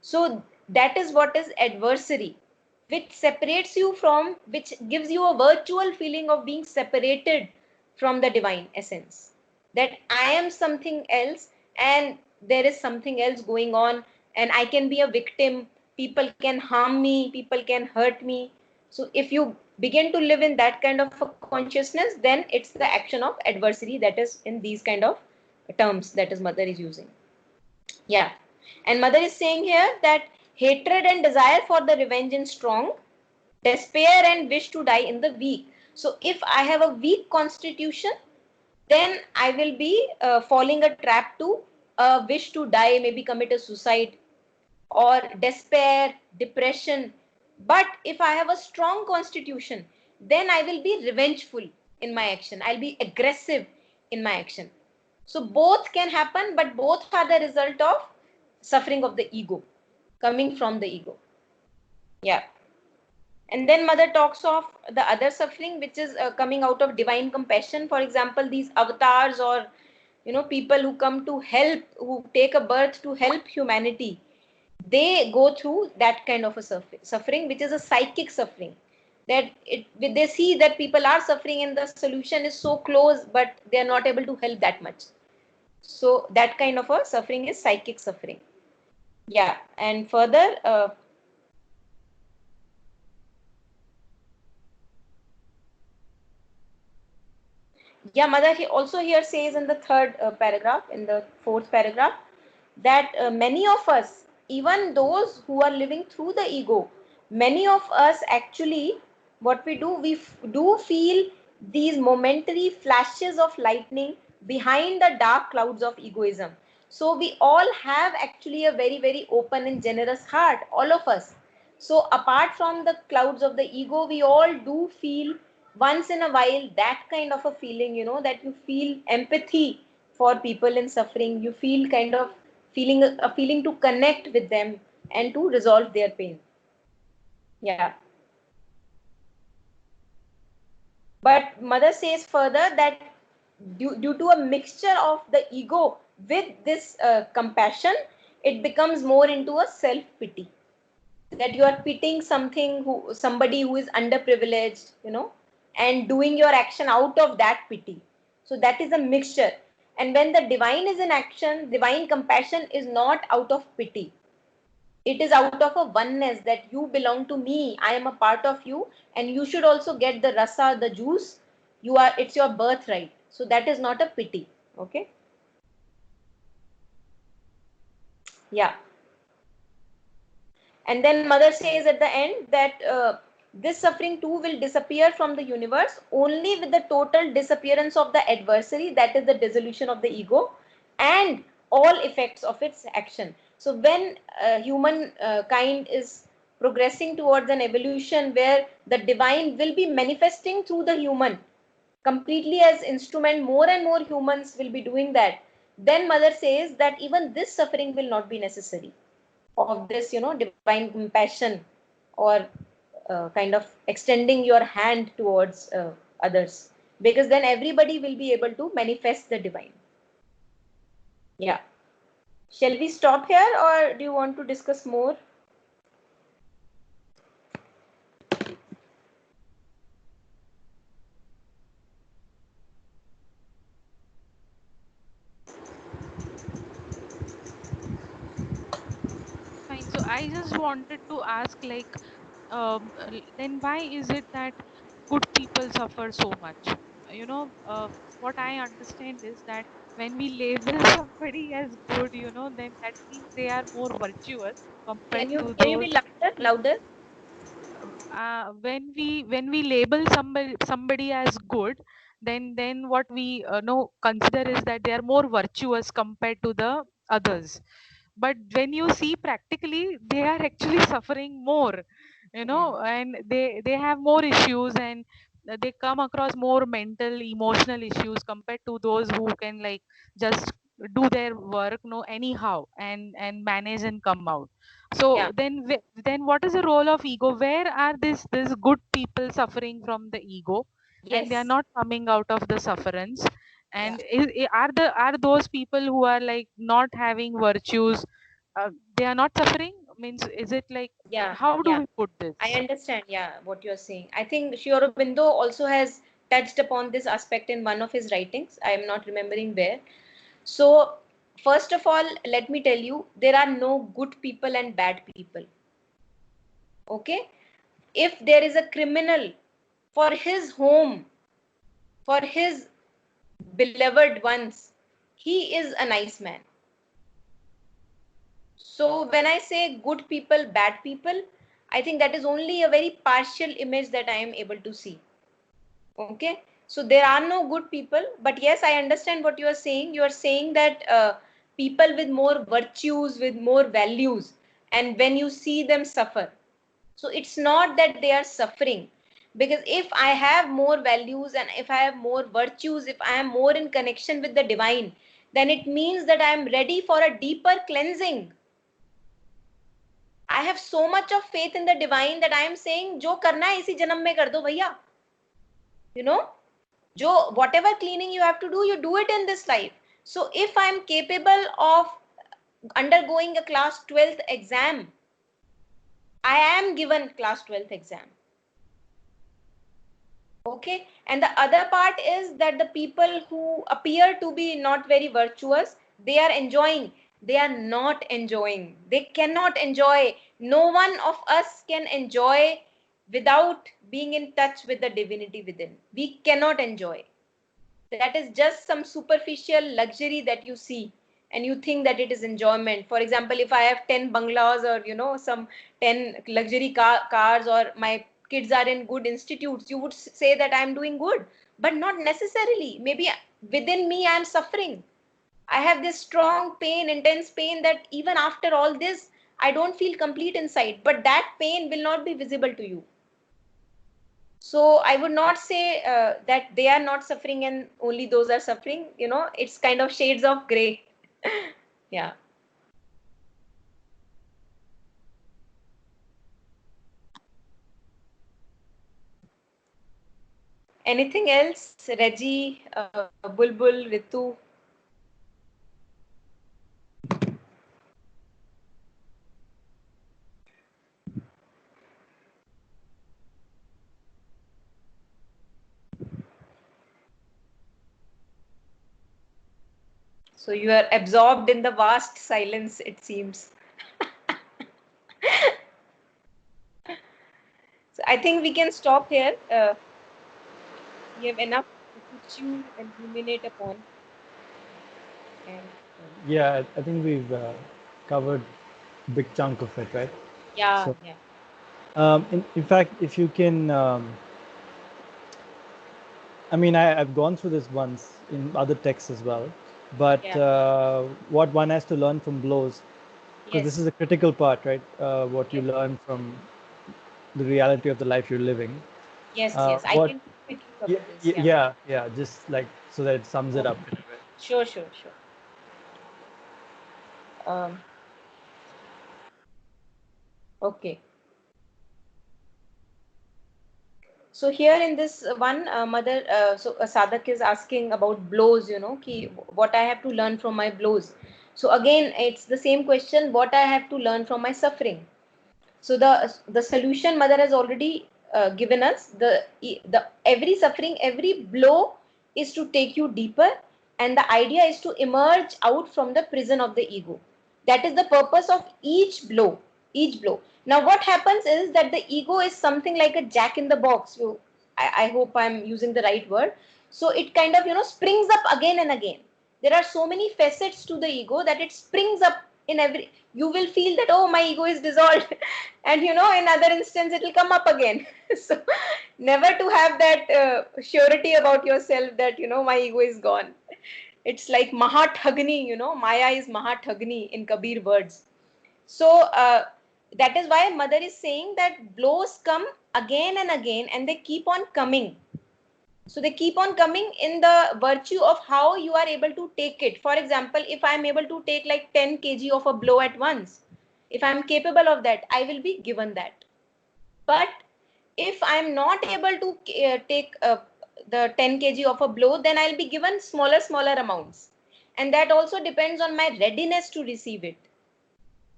So that is what is adversary, which separates you from, which gives you a virtual feeling of being separated from the divine essence. That I am something else and there is something else going on, and I can be a victim. People can harm me, people can hurt me. So if you begin to live in that kind of a consciousness, then it's the action of adversary that is in these kind of terms that is mother is using. Yeah. And mother is saying here that hatred and desire for the revenge in strong, despair and wish to die in the weak. So if I have a weak constitution, then I will be falling a trap to wish to die, maybe commit a suicide or despair, depression. But if I have a strong constitution, then I will be revengeful in my action. I'll be aggressive in my action. So both can happen, but both are the result of suffering of the ego, coming from the ego. Yeah. And then mother talks of the other suffering, which is coming out of divine compassion. For example, these avatars, or people who come to help, who take a birth to help humanity, they go through that kind of a suffering, which is a psychic suffering. That they see that people are suffering and the solution is so close, but they are not able to help that much. So that kind of a suffering is psychic suffering. Yeah. And further, yeah, mother he also here says in the third paragraph, in the fourth paragraph, that many of us, even those who are living through the ego, many of us actually, what we do, we do feel these momentary flashes of lightning behind the dark clouds of egoism. So we all have actually a very, very open and generous heart, all of us. So apart from the clouds of the ego, we all do feel once in a while that kind of a feeling, that you feel empathy for people in suffering. You feel kind of feeling a feeling to connect with them and to resolve their pain. Yeah. But mother says further that due to a mixture of the ego with this compassion, it becomes more into a self pity, that you are pitying somebody who is underprivileged, and doing your action out of that pity. So that is a mixture. And when the divine is in action, divine compassion is not out of pity. It is out of a oneness, that you belong to me, I am a part of you, and you should also get the rasa, the juice. It's your birthright. So that is not a pity. Okay. Yeah. And then mother says at the end that this suffering too will disappear from the universe only with the total disappearance of the adversary, that is the dissolution of the ego, and all effects of its action. So when human kind is progressing towards an evolution where the divine will be manifesting through the human completely as instrument, more and more humans will be doing that, then mother says that even this suffering will not be necessary, of this divine compassion, or kind of extending your hand towards others, because then everybody will be able to manifest the divine. Yeah. Shall we stop here, or do you want to discuss more? Fine. So I just wanted to ask, like, then why is it that good people suffer so much? What I understand is that when we label somebody as good, then that means they are more virtuous compared to Can you be those louder, people. louder? When we label somebody as good, then what we know consider is that they are more virtuous compared to the others. But when you see practically, they are actually suffering more, and they have more issues, and they come across more mental emotional issues compared to those who can, like, just do their work no anyhow, and manage and come out. So Yeah. then what is the role of ego? Where are these good people suffering from the ego, and they are Yes. not coming out of the sufferance? Yeah. And are those people who are, like, not having virtues, they are not suffering? Means, is it like, Yeah. how do Yeah. we put I this? understand, yeah, what you're saying. I think Sri Aurobindo also has touched upon this aspect in one of his writings. I am not remembering where. So, first of all, let me tell you, there are no good people and bad people. Okay? If there is a criminal, for his home, for his beloved ones, he is a nice man. So, when I say good people, bad people, I think that is only a very partial image that I am able to see. Okay, so there are no good people, but yes, I understand what you are saying. You are saying that people with more virtues, with more values, and when you see them suffer, so it's not that they are suffering, because if I have more values and if I have more virtues, if I am more in connection with the divine, then it means that I am ready for a deeper cleansing. I have so much of faith in the divine that I am saying, जो करना है इसी जन्म में कर दो भैया. You know, जो whatever cleaning you have to do it in this life. So if I am capable of undergoing a class 12th exam, I am given class 12th exam. Okay, and the other part is that the people who appear to be not very virtuous, they are enjoying. They are not enjoying. They cannot enjoy. No one of us can enjoy without being in touch with the divinity within. We cannot enjoy. That is just some superficial luxury that you see and you think that it is enjoyment. For example, if I have 10 bungalows or, you know, some 10 luxury cars, or my kids are in good institutes, you would say that I am doing good, but not necessarily. Maybe within me I am suffering. I have this strong pain, intense pain, that even after all this, I don't feel complete inside, but that pain will not be visible to you. So I would not say that they are not suffering and only those are suffering. You know, it's kind of shades of gray. Yeah. Anything else, Reggie, Bulbul, Ritu? So you are absorbed in the vast silence, it seems. So I think we can stop here. We have enough to chew and ruminate upon. And, Yeah, I think we've covered a big chunk of it, right? yeah, So, yeah. in fact, if you can, I mean, I've gone through this once in other texts as well, but Yeah. what one has to learn from blows, because this Yes. is a critical part, right? What you Yes. learn from the reality of the life you're living. Yes, yes. I What, can quickly cover this. Yeah. yeah, just like so that it sums it up. Okay. Sure, sure, sure. Okay. So here in this one, mother, so a sadhak is asking about blows, you know, ki what I have to learn from my blows. So again, it's the same question, what I have to learn from my suffering. So the solution mother has already given us. The every suffering, every blow is to take you deeper, and the idea is to emerge out from the prison of the ego. That is the purpose of each blow. Each blow. Now, what happens is that the ego is something like a jack in the box. I hope I'm using the right word. So it kind of, you know, springs up again and again. There are so many facets to the ego that it springs up in every. You will feel that, oh, my ego is dissolved, and you know, in other instance it will come up again. So never to have that surety about yourself that, you know, my ego is gone. It's like Mahathagni, you know, Maya is Mahathagni in Kabir words. So that is why mother is saying that blows come again and again, and they keep on coming. So they keep on coming in the virtue of how you are able to take it. For example, if I am able to take like 10 kg of a blow at once, if I am capable of that, I will be given that. But if I am not able to take the 10 kg of a blow, then I'll be given smaller amounts. And that also depends on my readiness to receive it.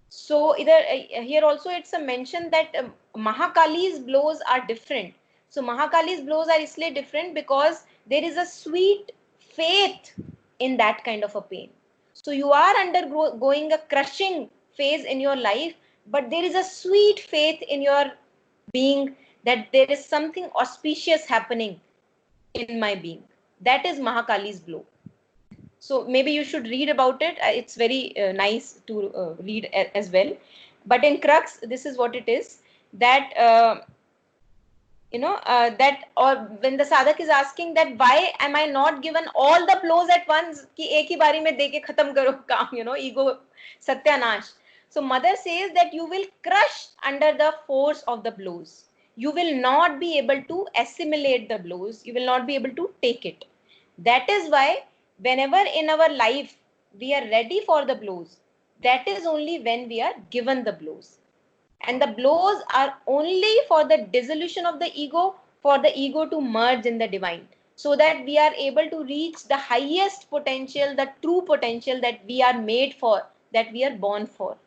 So either here also it's a mention that Mahakali's blows are different. So Mahakali's blows are isliye different because there is a sweet faith in that kind of a pain. So you are undergoing a crushing phase in your life, but there is a sweet faith in your being that there is something auspicious happening in my being. That is Mahakali's blow. So maybe you should read about it. It's very nice to read as well. But in crux, this is what it is, that that, or when the sadhak is asking that why am I not given all the blows at once, ki ek hi bari mein de ke khatam karo kaam, you know, ego satyanash. So mother says that you will crush under the force of the blows. You will not be able to assimilate the blows. You will not be able to take it. That is why whenever in our life we are ready for the blows, that is only when we are given the blows. And the blows are only for the dissolution of the ego, for the ego to merge in the divine, so that we are able to reach the highest potential, the true potential that we are made for, that we are born for.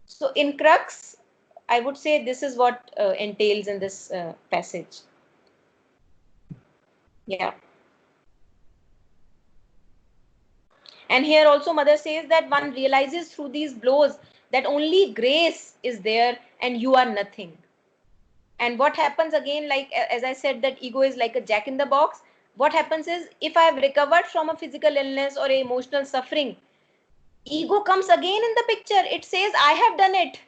So in crux, I would say this is what entails in this passage. Yeah. And here also mother says that one realizes through these blows that only grace is there and you are nothing. And what happens again, like as I said, that ego is like a jack in the box. What happens is, if I have recovered from a physical illness or emotional suffering, ego comes again in the picture. It says, I have done it.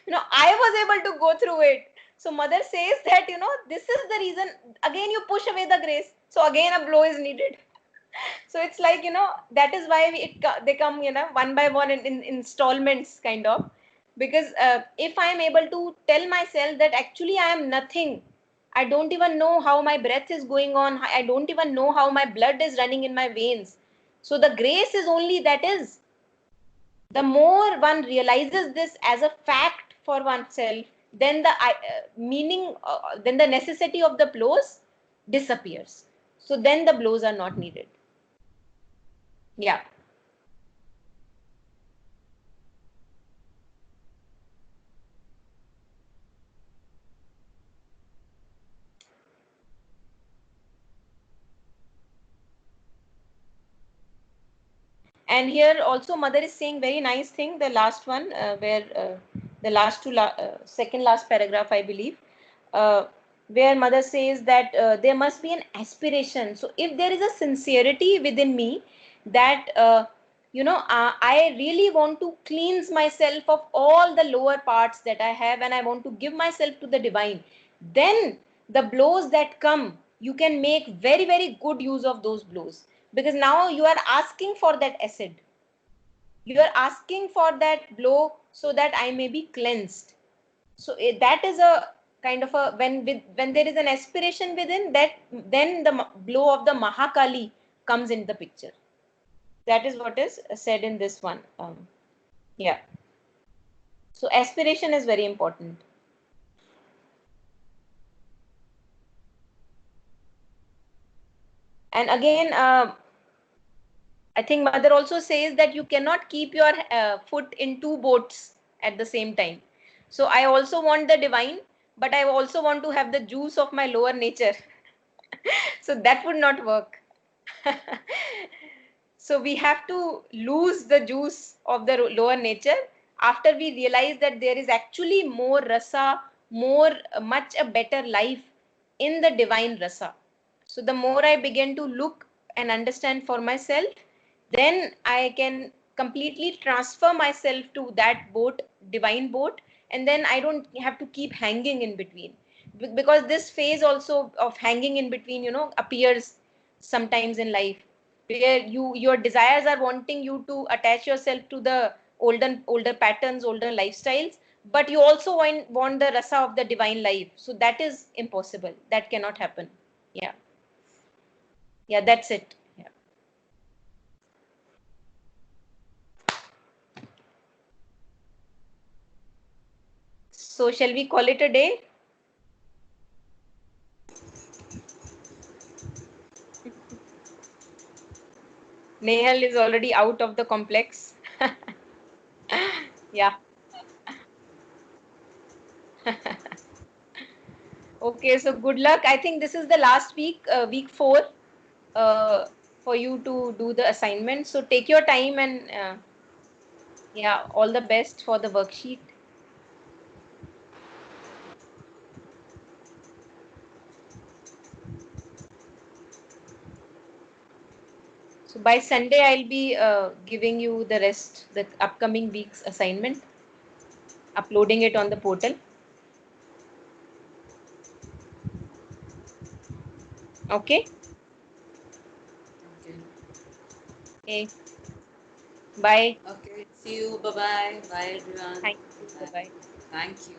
I was able to go through it. So mother says that, this is the reason. Again, you push away the grace. So again, a blow is needed. So it's like, that is why they come, one by one in installments, kind of. Because if I am able to tell myself that actually I am nothing, I don't even know how my breath is going on, I don't even know how my blood is running in my veins. So the grace is only that is. The more one realizes this as a fact for oneself, then the meaning, then the necessity of the blows disappears. So then the blows are not needed. Yeah. And here also mother is saying very nice thing, the last one, where the last second last paragraph, I believe, where mother says that there must be an aspiration. So if there is a sincerity within me that I really want to cleanse myself of all the lower parts that I have, and I want to give myself to the divine, then the blows that come, you can make very, very good use of those blows, because now you are asking for that acid, you are asking for that blow so that I may be cleansed. So that is a kind of a, when there is an aspiration within that, then the blow of the Mahakali comes in the picture. That is what is said in this one. Yeah. So aspiration is very important. And again, I think mother also says that you cannot keep your foot in two boats at the same time. So I also want the divine, but I also want to have the juice of my lower nature. So that would not work. So we have to lose the juice of the lower nature after we realize that there is actually more rasa, more, much a better life in the divine rasa. So the more I begin to look and understand for myself, then I can completely transfer myself to that boat, divine boat, and then I don't have to keep hanging in between. Because this phase also of hanging in between, appears sometimes in life, where your desires are wanting you to attach yourself to the older patterns, older lifestyles, but you also want the rasa of the divine life. So that is impossible. That cannot happen. Yeah. Yeah, that's it. Yeah. So shall we call it a day? Nehal is already out of the complex. Yeah. Okay, so good luck. I think this is the last week, week 4, uh, for you to do the assignment. So take your time and yeah, all the best for the worksheet. So by Sunday, I'll be giving you the rest, the upcoming week's assignment, uploading it on the portal. Okay. Okay. Okay. Bye. Okay. See you. Bye bye. Bye everyone. Thank you. Bye Bye. bye. Thank you.